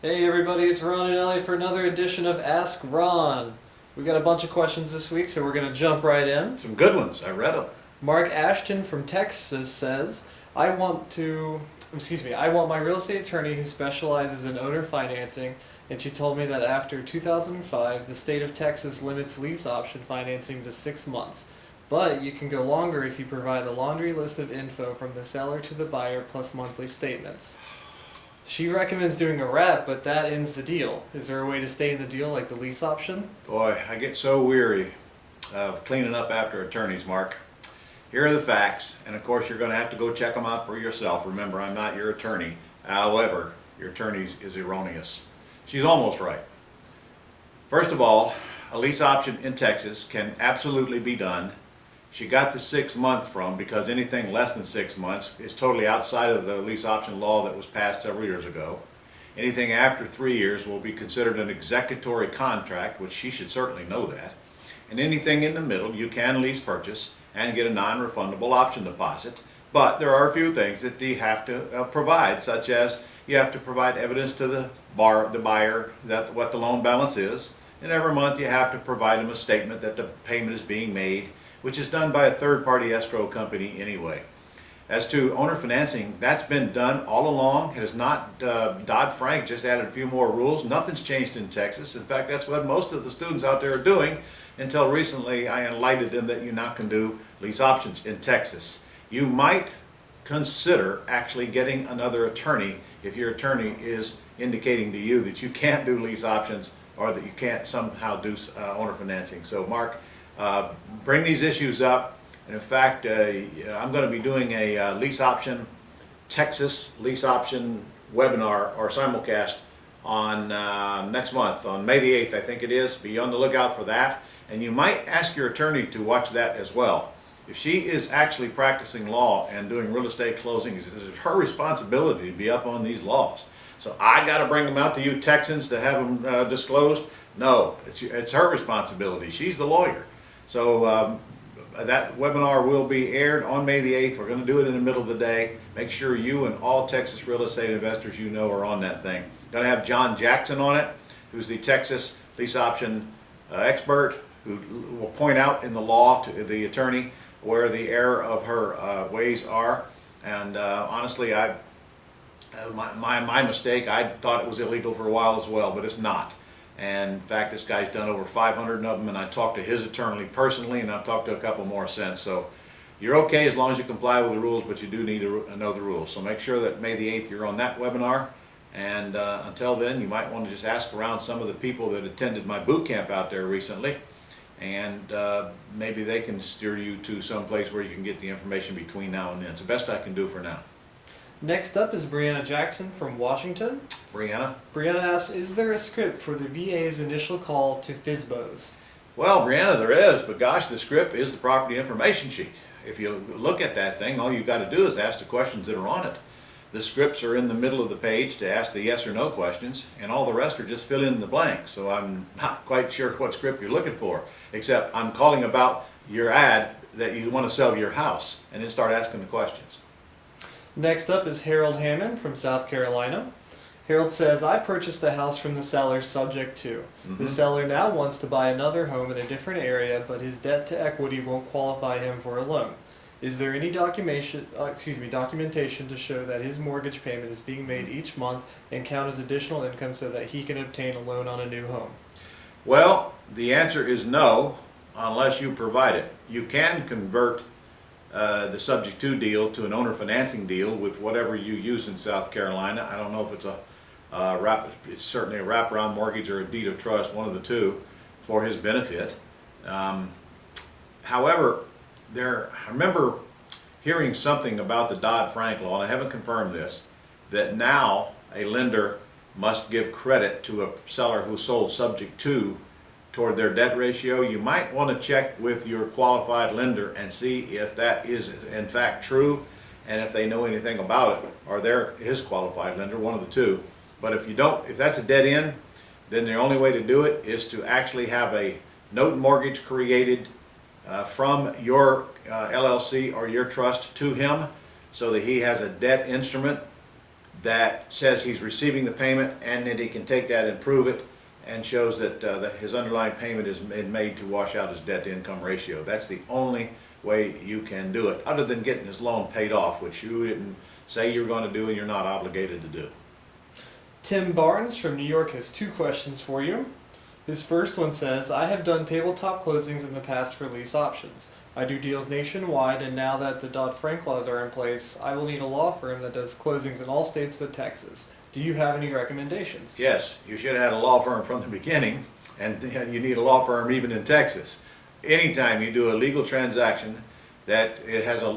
Hey everybody, it's Ron and Ellie for another edition of Ask Ron. We got a bunch of questions this week, so we're going to jump right in. Some good ones. I read them. Mark Ashton from Texas says, I want my real estate attorney who specializes in owner financing, and she told me that after 2005, the state of Texas limits lease option financing to 6 months. But you can go longer if you provide a laundry list of info from the seller to the buyer plus monthly statements. She recommends doing a wrap, but that ends the deal. Is there a way to stay in the deal like the lease option? Boy, I get so weary of cleaning up after attorneys, Mark. Here are the facts, and of course you're going to have to go check them out for yourself. Remember, I'm not your attorney. However, your attorney is erroneous. She's almost right. First of all, a lease option in Texas can absolutely be done. She got the 6 month from because anything less than 6 months is totally outside of the lease option law that was passed several years ago. Anything after 3 years will be considered an executory contract, which she should certainly know that. And anything in the middle you can lease purchase and get a non-refundable option deposit. But there are a few things that you have to provide, such as you have to provide evidence to the buyer that what the loan balance is, and every month you have to provide them a statement that the payment is being made, which is done by a third-party escrow company anyway. As to owner financing, that's been done all along. It is not, Dodd-Frank just added a few more rules. Nothing's changed in Texas. In fact, that's what most of the students out there are doing. Until recently, I enlightened them that you now can do lease options in Texas. You might consider actually getting another attorney if your attorney is indicating to you that you can't do lease options or that you can't somehow do owner financing. So Mark, bring these issues up, and in fact I'm going to be doing a Texas lease option webinar or simulcast on next month on May the 8th, I think it is. Be on the lookout for that, and you might ask your attorney to watch that as well. If she is actually practicing law and doing real estate closings, it's her responsibility to be up on these laws. So I got to bring them out to you Texans to have them disclosed? No, it's her responsibility. She's the lawyer. So that webinar will be aired on May the 8th. We're going to do it in the middle of the day. Make sure you and all Texas real estate investors you know are on that thing. Going to have John Jackson on it, who's the Texas lease option expert, who will point out in the law to the attorney where the error of her ways are. And honestly, my mistake, I thought it was illegal for a while as well, but it's not. And in fact, this guy's done over 500 of them, and I talked to his attorney personally, and I've talked to a couple more since. So you're okay as long as you comply with the rules, but you do need to know the rules. So make sure that May the 8th you're on that webinar. And until then, you might want to just ask around some of the people that attended my boot camp out there recently, and maybe they can steer you to some place where you can get the information between now and then. It's the best I can do for now. Next up is Brianna Jackson from Washington. Brianna? Brianna asks, is there a script for the VA's initial call to FSBOs? Well, Brianna, there is, but gosh, the script is the property information sheet. If you look at that thing, all you've got to do is ask the questions that are on it. The scripts are in the middle of the page to ask the yes or no questions, and all the rest are just fill in the blanks. So I'm not quite sure what script you're looking for, except I'm calling about your ad that you want to sell your house, and then start asking the questions. Next up is Harold Hammond from South Carolina. Harold says, I purchased a house from the seller subject to. The seller now wants to buy another home in a different area, but his debt to equity won't qualify him for a loan. Is there any documentation to show that his mortgage payment is being made each month and count as additional income so that he can obtain a loan on a new home? Well, the answer is no, unless you provide it. You can convert the subject to deal to an owner financing deal with whatever you use in South Carolina. I don't know if it's it's certainly a wraparound mortgage or a deed of trust, one of the two, for his benefit. However, I remember hearing something about the Dodd-Frank law, and I haven't confirmed this, that now a lender must give credit to a seller who sold subject to toward their debt ratio. You might want to check with your qualified lender and see if that is in fact true, and if they know anything about it, or they're his qualified lender, one of the two. But if you don't, if that's a dead end, then the only way to do it is to actually have a note mortgage created from your LLC or your trust to him, so that he has a debt instrument that says he's receiving the payment and that he can take that and prove it and shows that, that his underlying payment is made to wash out his debt-to-income ratio. That's the only way you can do it, other than getting his loan paid off, which you didn't say you're going to do and you're not obligated to do. Tim Barnes from New York has 2 questions for you. His first one says, I have done tabletop closings in the past for lease options. I do deals nationwide, and now that the Dodd-Frank laws are in place, I will need a law firm that does closings in all states but Texas. Do you have any recommendations? Yes, you should have had a law firm from the beginning, and you need a law firm even in Texas. Anytime you do a legal transaction that it has a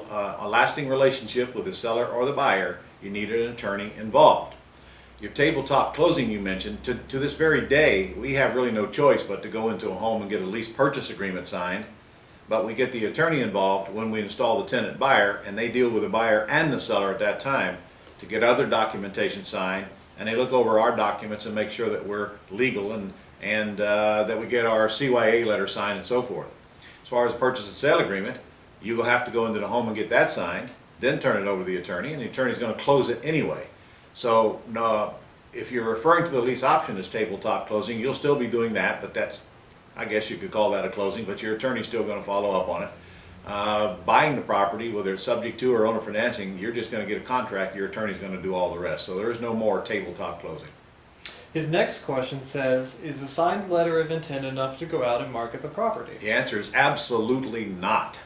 lasting relationship with the seller or the buyer, you need an attorney involved. Your tabletop closing you mentioned, to this very day, we have really no choice but to go into a home and get a lease purchase agreement signed, but we get the attorney involved when we install the tenant buyer, and they deal with the buyer and the seller at that time to get other documentation signed, and they look over our documents and make sure that we're legal and that we get our CYA letter signed and so forth. As far as the purchase and sale agreement, you will have to go into the home and get that signed, then turn it over to the attorney, and the attorney's going to close it anyway. So if you're referring to the lease option as tabletop closing, you'll still be doing that, but that's, I guess you could call that a closing, but your attorney's still going to follow up on it. Buying the property, whether it's subject to or owner financing, you're just going to get a contract, your attorney's going to do all the rest. So there is no more tabletop closing. His next question says, is a signed letter of intent enough to go out and market the property? The answer is absolutely not.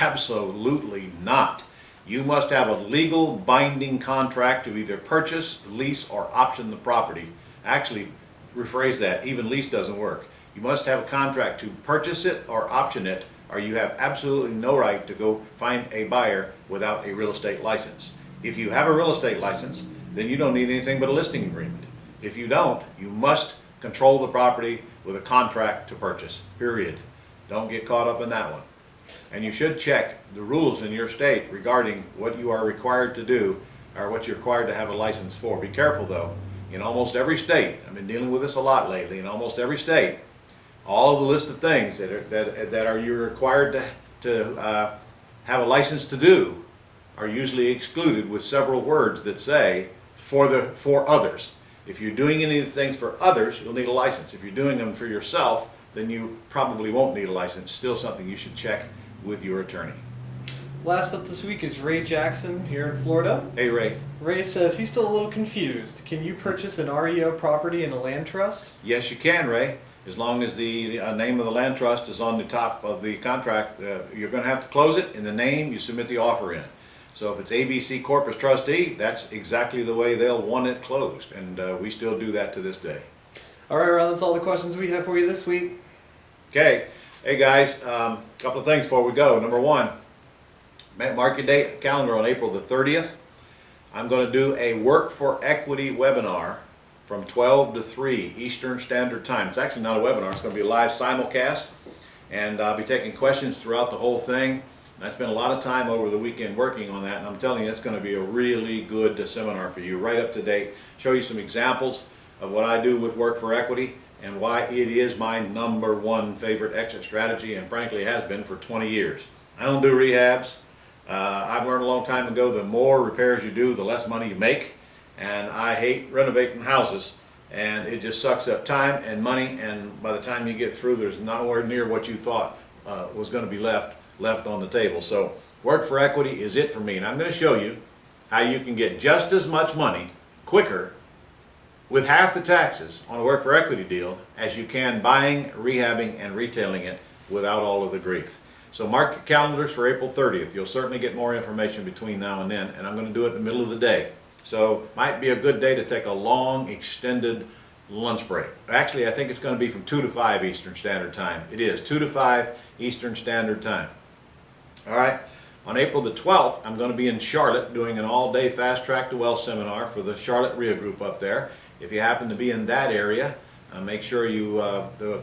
Absolutely not. You must have a legal binding contract to either purchase, lease, or option the property. Actually, rephrase that, even lease doesn't work. You must have a contract to purchase it or option it, or you have absolutely no right to go find a buyer without a real estate license. If you have a real estate license, then you don't need anything but a listing agreement. If you don't, you must control the property with a contract to purchase, period. Don't get caught up in that one. And you should check the rules in your state regarding what you are required to do or what you're required to have a license for. Be careful though. In almost every state, I've been dealing with this a lot lately, in almost every state, all of the list of things that you're required to have a license to do are usually excluded with several words that say for others. If you're doing any of the things for others, you'll need a license. If you're doing them for yourself, then you probably won't need a license. Still something you should check with your attorney. Last up this week is Ray Jackson here in Florida. Hey Ray. Ray says he's still a little confused. Can you purchase an REO property in a land trust? Yes, you can, Ray. As long as the name of the land trust is on the top of the contract, you're going to have to close it in the name you submit the offer in. So if it's ABC Corpus Trustee, that's exactly the way they'll want it closed, and we still do that to this day. All right, Ron, that's all the questions we have for you this week. Okay. Hey guys, a couple of things before we go. Number one, mark your date calendar on April the 30th. I'm going to do a Work for Equity webinar from 12 to 3 Eastern Standard Time. It's actually not a webinar, it's going to be a live simulcast, and I'll be taking questions throughout the whole thing. And I spent a lot of time over the weekend working on that, and I'm telling you, it's going to be a really good seminar for you, right up to date. Show you some examples of what I do with Work for Equity and why it is my #1 favorite exit strategy, and frankly has been for 20 years. I don't do rehabs. I've learned a long time ago, the more repairs you do, the less money you make, and I hate renovating houses, and it just sucks up time and money, and by the time you get through, there's nowhere near what you thought was going to be left on the table. So Work for Equity is it for me, and I'm going to show you how you can get just as much money quicker with half the taxes on a Work for Equity deal as you can buying, rehabbing, and retailing it without all of the grief. So mark your calendars for April 30th. You'll certainly get more information between now and then, and I'm going to do it in the middle of the day. So might be a good day to take a long, extended lunch break. Actually, I think it's going to be from 2 to 5 Eastern Standard Time. It is 2 to 5 Eastern Standard Time. All right. On April the 12th, I'm going to be in Charlotte doing an all-day Fast Track to Wealth seminar for the Charlotte REO group up there. If you happen to be in that area, make sure you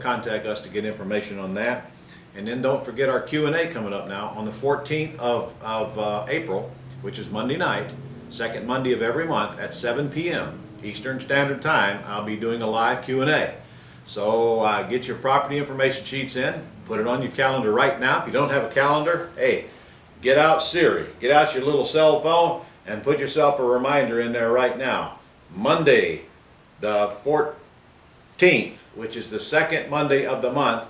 contact us to get information on that. And then don't forget our Q&A coming up now on the 14th of April, which is Monday night, second Monday of every month at 7 p.m. Eastern Standard Time. I'll be doing a live Q&A. So get your property information sheets in, put it on your calendar right now. If you don't have a calendar, hey, get out Siri, get out your little cell phone, And put yourself a reminder in there right now. Monday, the 14th, which is the second Monday of the month,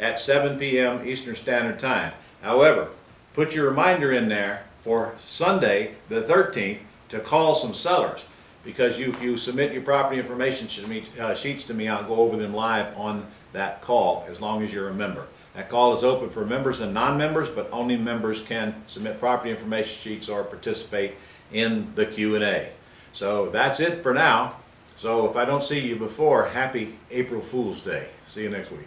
at 7 p.m. Eastern Standard Time. However, put your reminder in there for Sunday, the 13th, to call some sellers. Because if you submit your property information sheets to me, I'll go over them live on that call, as long as you're a member. That call is open for members and non-members, but only members can submit property information sheets or participate in the Q&A. So that's it for now. So if I don't see you before, happy April Fool's Day. See you next week.